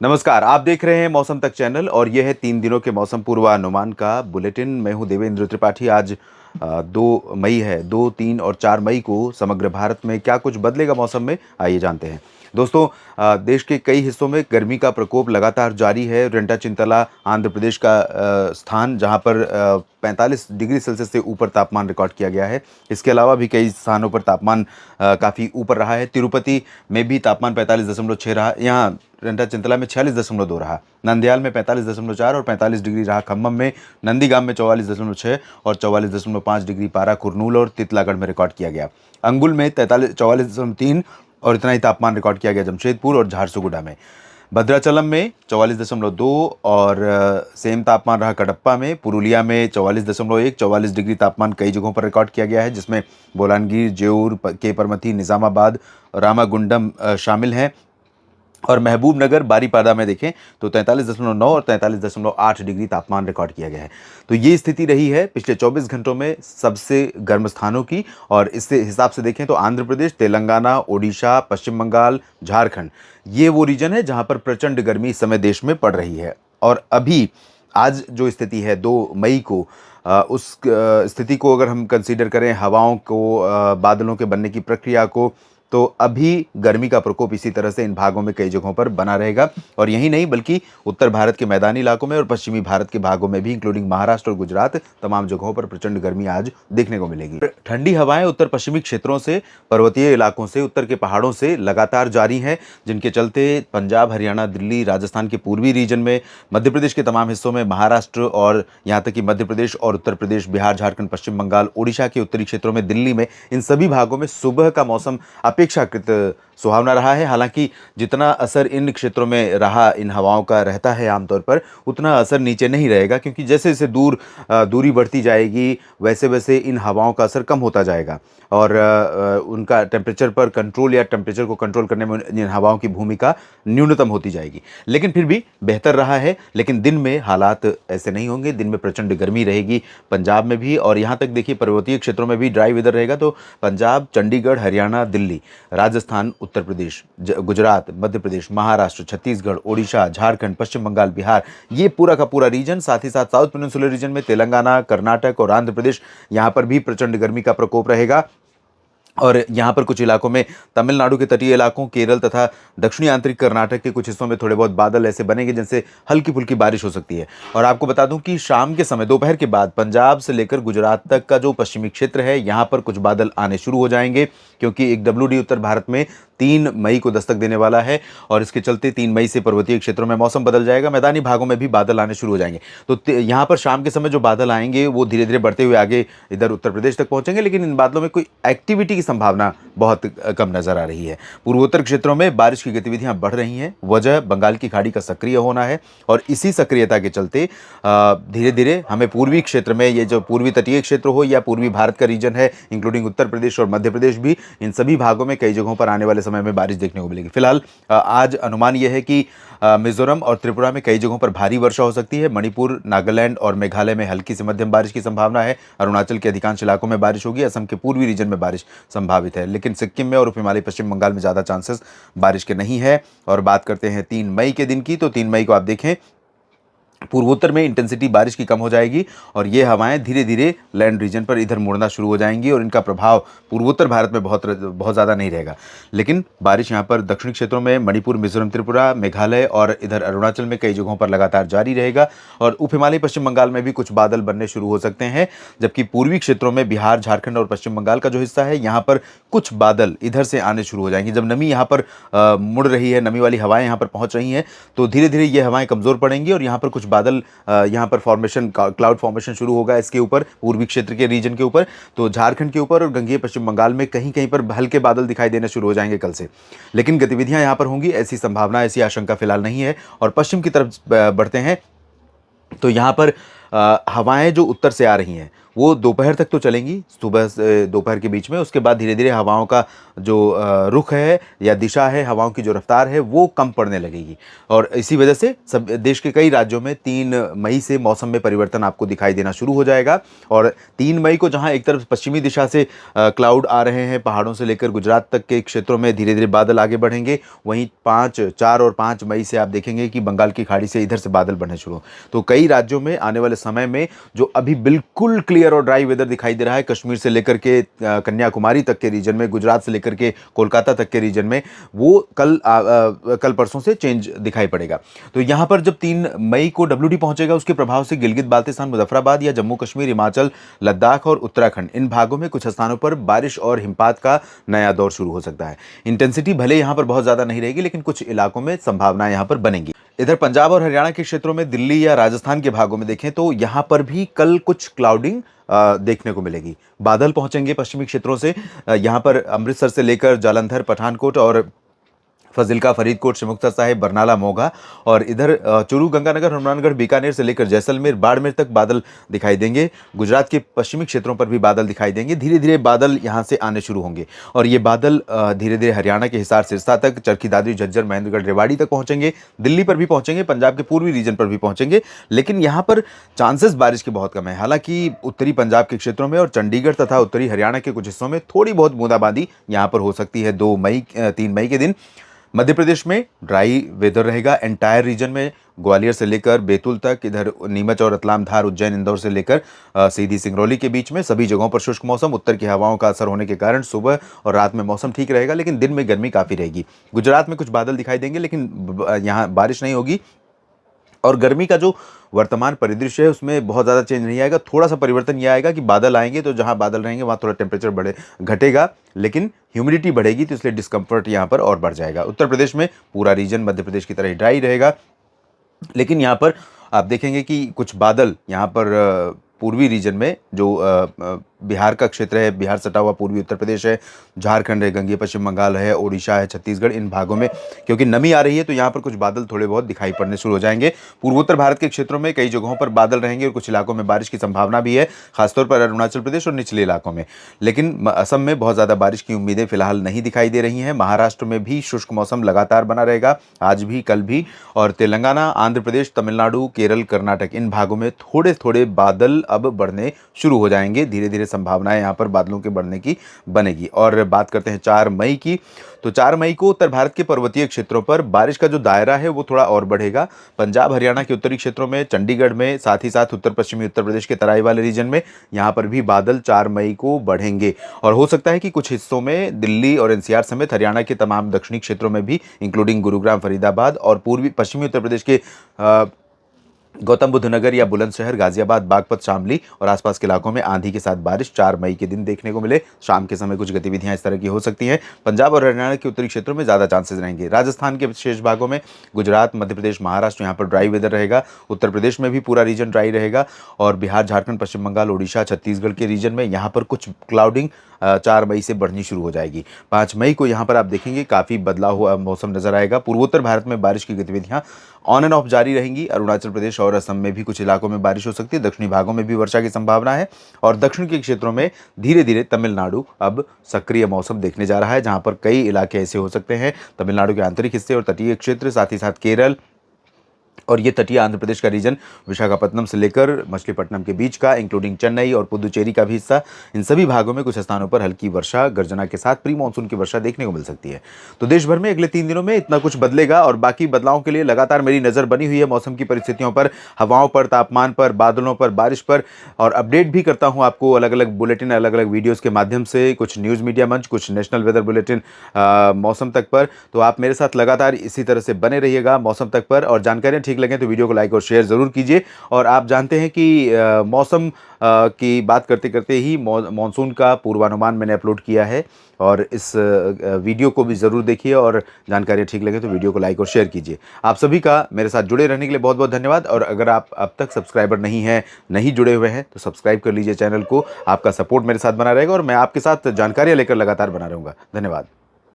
नमस्कार, आप देख रहे हैं मौसम तक चैनल और यह है 3 दिनों के मौसम पूर्वानुमान का बुलेटिन। मैं हूं देवेंद्र त्रिपाठी। आज 2 मई है। 2, 3 और 4 मई को समग्र भारत में क्या कुछ बदलेगा मौसम में, आइए जानते हैं। दोस्तों, देश के कई हिस्सों में गर्मी का प्रकोप लगातार जारी है। रेंटा चिंतला आंध्र प्रदेश का स्थान, जहां पर 45 डिग्री सेल्सियस से ऊपर तापमान रिकॉर्ड किया गया है। इसके अलावा भी कई स्थानों पर तापमान काफ़ी ऊपर रहा है। तिरुपति में भी तापमान 45.6 रहा। यहाँ रेंटा चिंतला में 46.2 रहा। नंदयाल में 45.4 और 45 डिग्री रहा। खम्मम में, नंदीगाम में 44.6 और 44.5 डिग्री पारा कुरनूल और तितलागढ़ में रिकॉर्ड किया गया। अंगुल में 44.3 और इतना ही तापमान रिकॉर्ड किया गया जमशेदपुर और झारसुगुडा में। भद्राचलम में 44.2 और सेम तापमान रहा कडप्पा में। पुरुलिया में 44.1, 44 डिग्री तापमान कई जगहों पर रिकॉर्ड किया गया है, जिसमें बोलांगीर, जेऊर, केपरमथी, निजामाबाद, रामागुंडम शामिल हैं। और महबूबनगर, बारीपादा में देखें तो 43.9 और 43.8 डिग्री तापमान रिकॉर्ड किया गया है। तो ये स्थिति रही है पिछले 24 घंटों में सबसे गर्म स्थानों की। और इससे हिसाब से देखें तो आंध्र प्रदेश, तेलंगाना, ओडिशा, पश्चिम बंगाल, झारखंड, ये वो रीजन है जहां पर प्रचंड गर्मी इस समय देश में पड़ रही है। और अभी आज जो स्थिति है 2 मई को, उस स्थिति को अगर हम कंसीडर करें, हवाओं को, बादलों के बनने की प्रक्रिया को, तो अभी गर्मी का प्रकोप इसी तरह से इन भागों में कई जगहों पर बना रहेगा। और यही नहीं, बल्कि उत्तर भारत के मैदानी इलाकों में और पश्चिमी भारत के भागों में भी, इंक्लूडिंग महाराष्ट्र और गुजरात, तमाम जगहों पर प्रचंड गर्मी आज देखने को मिलेगी। ठंडी हवाएं उत्तर पश्चिमी क्षेत्रों से, पर्वतीय इलाकों से, उत्तर के पहाड़ों से लगातार जारी हैं, जिनके चलते पंजाब, हरियाणा, दिल्ली, राजस्थान के पूर्वी रीजन में, मध्य प्रदेश के तमाम हिस्सों में, महाराष्ट्र और यहाँ तक कि मध्य प्रदेश और उत्तर प्रदेश, बिहार, झारखंड, पश्चिम बंगाल, ओडिशा के उत्तरी क्षेत्रों में, दिल्ली में, इन सभी भागों में सुबह का मौसम अपेक्षाकृत सुहावना रहा है। हालांकि जितना असर इन क्षेत्रों में रहा, इन हवाओं का रहता है आमतौर पर, उतना असर नीचे नहीं रहेगा, क्योंकि जैसे जैसे दूरी बढ़ती जाएगी, वैसे वैसे इन हवाओं का असर कम होता जाएगा और उनका टेम्परेचर पर कंट्रोल या टेम्परेचर को कंट्रोल करने में इन हवाओं की भूमिका न्यूनतम होती जाएगी। लेकिन फिर भी बेहतर रहा है। लेकिन दिन में हालात ऐसे नहीं होंगे। दिन में प्रचंड गर्मी रहेगी पंजाब में भी, और यहाँ तक देखिए पर्वतीय क्षेत्रों में भी ड्राई वेदर रहेगा। तो पंजाब, चंडीगढ़, हरियाणा, दिल्ली, राजस्थान, उत्तर प्रदेश, गुजरात, मध्य प्रदेश, महाराष्ट्र, छत्तीसगढ़, ओडिशा, झारखंड, पश्चिम बंगाल, बिहार, ये पूरा का पूरा रीजन, साथ ही साथ साउथ पेनिनसुलर रीजन में तेलंगाना, कर्नाटक और आंध्र प्रदेश, यहाँ पर भी प्रचंड गर्मी का प्रकोप रहेगा। और यहाँ पर कुछ इलाकों में, तमिलनाडु के तटीय इलाकों, केरल तथा दक्षिणी आंतरिक कर्नाटक के कुछ हिस्सों में थोड़े बहुत बादल ऐसे बनेंगे जिनसे हल्की फुल्की बारिश हो सकती है। और आपको बता दूं कि शाम के समय, दोपहर के बाद, पंजाब से लेकर गुजरात तक का जो पश्चिमी क्षेत्र है, यहाँ पर कुछ बादल आने शुरू हो जाएंगे, क्योंकि एक WD उत्तर भारत में 3 मई को दस्तक देने वाला है। और इसके चलते 3 मई से पर्वतीय क्षेत्रों में मौसम बदल जाएगा, मैदानी भागों में भी बादल आने शुरू हो जाएंगे। तो यहाँ पर शाम के समय जो बादल आएंगे वो धीरे धीरे बढ़ते हुए आगे इधर उत्तर प्रदेश तक पहुंचेंगे, लेकिन इन बादलों में कोई एक्टिविटी की संभावना बहुत कम नजर आ रही है। पूर्वोत्तर क्षेत्रों में बारिश की गतिविधियां बढ़ रही हैं। वजह बंगाल की खाड़ी का सक्रिय होना है, और इसी सक्रियता के चलते धीरे धीरे हमें पूर्वी क्षेत्र में, ये जो पूर्वी तटीय क्षेत्र हो या पूर्वी भारत का रीजन है, इंक्लूडिंग उत्तर प्रदेश और मध्य प्रदेश भी, इन सभी भागों में कई जगहों पर आने वाले समय में बारिश देखने को मिलेगी। फिलहाल आज अनुमान यह है कि मिजोरम और त्रिपुरा में कई जगहों पर भारी वर्षा हो सकती है। मणिपुर, नागालैंड और मेघालय में हल्की से मध्यम बारिश की संभावना है। अरुणाचल के अधिकांश इलाकों में बारिश होगी। असम के पूर्वी रीजन में बारिश संभावित है, लेकिन सिक्किम में और उप हिमालय पश्चिम बंगाल में ज़्यादा चांसेस बारिश के नहीं है। और बात करते हैं 3 मई के दिन की, तो 3 मई को आप देखें पूर्वोत्तर में इंटेंसिटी बारिश की कम हो जाएगी, और ये हवाएं धीरे धीरे लैंड रीजन पर इधर मुड़ना शुरू हो जाएंगी, और इनका प्रभाव पूर्वोत्तर भारत में बहुत ज़्यादा नहीं रहेगा। लेकिन बारिश यहाँ पर दक्षिणी क्षेत्रों में, मणिपुर, मिजोरम, त्रिपुरा, मेघालय और इधर अरुणाचल में कई जगहों पर लगातार जारी रहेगा। और उप हिमालय पश्चिम बंगाल में भी कुछ बादल बनने शुरू हो सकते हैं, जबकि पूर्वी क्षेत्रों में, बिहार, झारखंड और पश्चिम बंगाल का जो हिस्सा है, यहाँ पर कुछ बादल इधर से आने शुरू हो जाएंगी। जब नमी यहाँ पर मुड़ रही है, नमी वाली हवाएं यहाँ पर पहुँच रही हैं, तो धीरे धीरे ये हवाएं कमज़ोर पड़ेंगी, और यहाँ पर कुछ बादल, यहाँ पर फॉर्मेशन, क्लाउड फॉर्मेशन शुरू होगा इसके ऊपर, पूर्वी क्षेत्र के रीजन के ऊपर। तो झारखंड के ऊपर और गंगेय पश्चिम बंगाल में कहीं कहीं पर हल्के बादल दिखाई देना शुरू हो जाएंगे कल से। लेकिन गतिविधियां यहाँ पर होंगी, ऐसी संभावना, ऐसी आशंका फिलहाल नहीं है। और पश्चिम की तरफ बढ़ते हैं, तो यहाँ पर हवाएं जो उत्तर से आ रही हैं वो दोपहर तक तो चलेंगी, सुबह से दोपहर के बीच में। उसके बाद धीरे धीरे हवाओं का जो रुख है या दिशा है, हवाओं की जो रफ्तार है वो कम पड़ने लगेगी। और इसी वजह से सब देश के कई राज्यों में 3 मई से मौसम में परिवर्तन आपको दिखाई देना शुरू हो जाएगा। और 3 मई को जहां एक तरफ पश्चिमी दिशा से क्लाउड आ रहे हैं, पहाड़ों से लेकर गुजरात तक के क्षेत्रों में धीरे धीरे बादल आगे बढ़ेंगे, वहीं 4 और 5 मई से आप देखेंगे कि बंगाल की खाड़ी से इधर से बादल बढ़ने शुरू। तो कई राज्यों में आने वाले समय में जो अभी बिल्कुल क्लियर और ड्राई वेदर दिखाई दे रहा है, कश्मीर से लेकर के कन्याकुमारी तक के रीजन में, गुजरात से लेकर के कोलकाता तक के रीजन में, वो कल परसों से चेंज दिखाई पड़ेगा। तो यहाँ पर जब 3 मई को WD पहुंचेगा, उसके प्रभाव से गिलगित बाल्टिस्तान, मुजफ्फराबाद या जम्मू कश्मीर, हिमाचल, लद्दाख और उत्तराखंड, इन भागों में कुछ स्थानों पर बारिश और हिमपात का नया दौर शुरू हो सकता है। इंटेंसिटी भले यहाँ पर बहुत ज्यादा नहीं रहेगी, लेकिन कुछ इलाकों में संभावनाएं यहाँ पर बनेंगी। इधर पंजाब और हरियाणा के क्षेत्रों में, दिल्ली या राजस्थान के भागों में देखें तो यहाँ पर भी कल कुछ क्लाउडिंग देखने को मिलेगी। बादल पहुंचेंगे पश्चिमी क्षेत्रों से। यहाँ पर अमृतसर से लेकर जालंधर, पठानकोट और फजिल्का, फरीदकोट, मुक्तसर साहिब, बरनाला, मोगा और इधर चूरू, गंगानगर, हनुमानगढ़, बीकानेर से लेकर जैसलमेर, बाड़मेर तक बादल दिखाई देंगे। गुजरात के पश्चिमी क्षेत्रों पर भी बादल दिखाई देंगे। धीरे धीरे बादल यहां से आने शुरू होंगे और ये बादल धीरे धीरे हरियाणा के हिसार, सिरसा तक, चरखी दादरी, झज्जर, महेंद्रगढ़, रेवाड़ी तक पहुंचेंगे। दिल्ली पर भी पहुंचेंगे, पंजाब के पूर्वी रीजन पर भी पहुंचेंगे, लेकिन यहाँ पर चांसेस बारिश के बहुत कम है। हालांकि उत्तरी पंजाब के क्षेत्रों में और चंडीगढ़ तथा उत्तरी हरियाणा के कुछ हिस्सों में थोड़ी बहुत बूंदाबांदी यहाँ पर हो सकती है 3 मई के दिन। मध्य प्रदेश में ड्राई वेदर रहेगा एंटायर रीजन में, ग्वालियर से लेकर बैतूल तक, इधर नीमच और रतलाम, धार, उज्जैन, इंदौर से लेकर सीधी, सिंगरौली के बीच में सभी जगहों पर शुष्क मौसम। उत्तर की हवाओं का असर होने के कारण सुबह और रात में मौसम ठीक रहेगा, लेकिन दिन में गर्मी काफ़ी रहेगी। गुजरात में कुछ बादल दिखाई देंगे, लेकिन यहाँ बारिश नहीं होगी। और गर्मी का जो वर्तमान परिदृश्य है उसमें बहुत ज़्यादा चेंज नहीं आएगा। थोड़ा सा परिवर्तन ये आएगा कि बादल आएंगे तो जहाँ बादल रहेंगे वहाँ थोड़ा टेम्परेचर घटेगा, लेकिन ह्यूमिडिटी बढ़ेगी, तो इसलिए डिस्कम्फर्ट यहाँ पर और बढ़ जाएगा। उत्तर प्रदेश में पूरा रीजन मध्य प्रदेश की तरह ही ड्राई रहेगा, लेकिन यहाँ पर आप देखेंगे कि कुछ बादल यहाँ पर पूर्वी रीजन में, जो बिहार का क्षेत्र है, बिहार सटा हुआ पूर्वी उत्तर प्रदेश है, झारखंड है, गंगेय पश्चिम बंगाल है, ओडिशा है, छत्तीसगढ़, इन भागों में क्योंकि नमी आ रही है तो यहाँ पर कुछ बादल थोड़े बहुत दिखाई पड़ने शुरू हो जाएंगे। पूर्वोत्तर भारत के क्षेत्रों में कई जगहों पर बादल रहेंगे और कुछ इलाकों में बारिश की संभावना भी है, खासतौर पर अरुणाचल प्रदेश और निचले इलाकों में। लेकिन असम में बहुत ज़्यादा बारिश की उम्मीदें फिलहाल नहीं दिखाई दे रही हैं। महाराष्ट्र में भी शुष्क मौसम लगातार बना रहेगा, आज भी, कल भी। और तेलंगाना, आंध्र प्रदेश, तमिलनाडु, केरल, कर्नाटक, इन भागों में थोड़े थोड़े बादल अब बढ़ने शुरू हो जाएंगे। धीरे धीरे संभावनाएं यहाँ पर बादलों के बढ़ने की बनेगी। और बात करते हैं 4 मई की, तो 4 मई को उत्तर भारत के पर्वतीय क्षेत्रों पर बारिश का जो दायरा है वो थोड़ा और बढ़ेगा। पंजाब, हरियाणा के उत्तरी क्षेत्रों में, चंडीगढ़ में, साथ ही साथ उत्तर पश्चिमी उत्तर प्रदेश के तराई वाले रीजन में, यहाँ पर भी बादल 4 मई को बढ़ेंगे। और हो सकता है कि कुछ हिस्सों में दिल्ली और NCR समेत हरियाणा के तमाम दक्षिणी क्षेत्रों में भी, इंक्लूडिंग गुरुग्राम, फरीदाबाद और पूर्वी पश्चिमी उत्तर प्रदेश के गौतम बुद्ध नगर या बुलंदशहर, गाजियाबाद, बागपत, शामली और आसपास के इलाकों में आंधी के साथ बारिश 4 मई के दिन देखने को मिले। शाम के समय कुछ गतिविधियां इस तरह की हो सकती हैं। पंजाब और हरियाणा के उत्तरी क्षेत्रों में ज़्यादा चांसेस रहेंगे। राजस्थान के शेष भागों में, गुजरात, मध्य प्रदेश, महाराष्ट्र, यहाँ पर ड्राई वेदर रहेगा। उत्तर प्रदेश में भी पूरा रीजन ड्राई रहेगा और बिहार, झारखंड, पश्चिम बंगाल, ओडिशा, छत्तीसगढ़ के रीजन में यहाँ पर कुछ क्लाउडिंग 4 मई से बढ़नी शुरू हो जाएगी। 5 मई को यहाँ पर आप देखेंगे काफ़ी बदला हुआ मौसम नजर आएगा। पूर्वोत्तर भारत में बारिश की गतिविधियाँ ऑन एंड ऑफ जारी रहेंगी। अरुणाचल प्रदेश और असम में भी कुछ इलाकों में बारिश हो सकती है। दक्षिणी भागों में भी वर्षा की संभावना है और दक्षिण के क्षेत्रों में धीरे धीरे तमिलनाडु अब सक्रिय मौसम देखने जा रहा है, जहाँ पर कई इलाके ऐसे हो सकते हैं, तमिलनाडु के आंतरिक हिस्से और तटीय क्षेत्र, साथ ही साथ केरल और ये तटीय आंध्र प्रदेश का रीजन, विशाखापट्टनम से लेकर मछलीपट्टनम के बीच का, इंक्लूडिंग चेन्नई और पुदुचेरी का भी हिस्सा, इन सभी भागों में कुछ स्थानों पर हल्की वर्षा, गर्जना के साथ प्री मानसून की वर्षा देखने को मिल सकती है। तो देश भर में अगले 3 दिनों में इतना कुछ बदलेगा और बाकी बदलावों के लिए लगातार मेरी नज़र बनी हुई है मौसम की परिस्थितियों पर, हवाओं पर, तापमान पर, बादलों पर, बारिश पर, और अपडेट भी करता हूँ आपको अलग अलग बुलेटिन, अलग अलग वीडियोज़ के माध्यम से, कुछ न्यूज़ मीडिया मंच, कुछ नेशनल वेदर बुलेटिन मौसम तक पर। तो आप मेरे साथ लगातार इसी तरह से बने रहिएगा मौसम तक पर, और जानकारियाँ ठीक लगें तो वीडियो को लाइक और शेयर ज़रूर कीजिए। और आप जानते हैं कि मौसम की बात करते करते ही मॉनसून का पूर्वानुमान मैंने अपलोड किया है, और इस वीडियो को भी ज़रूर देखिए, और जानकारी ठीक लगे तो वीडियो को लाइक और शेयर कीजिए। आप सभी का मेरे साथ जुड़े रहने के लिए बहुत बहुत धन्यवाद। और अगर आप अब तक सब्सक्राइबर नहीं हैं, नहीं जुड़े हुए हैं, तो सब्सक्राइब कर लीजिए चैनल को। आपका सपोर्ट मेरे साथ बना रहेगा और मैं आपके साथ जानकारियाँ लेकर लगातार बना रहूँगा। धन्यवाद।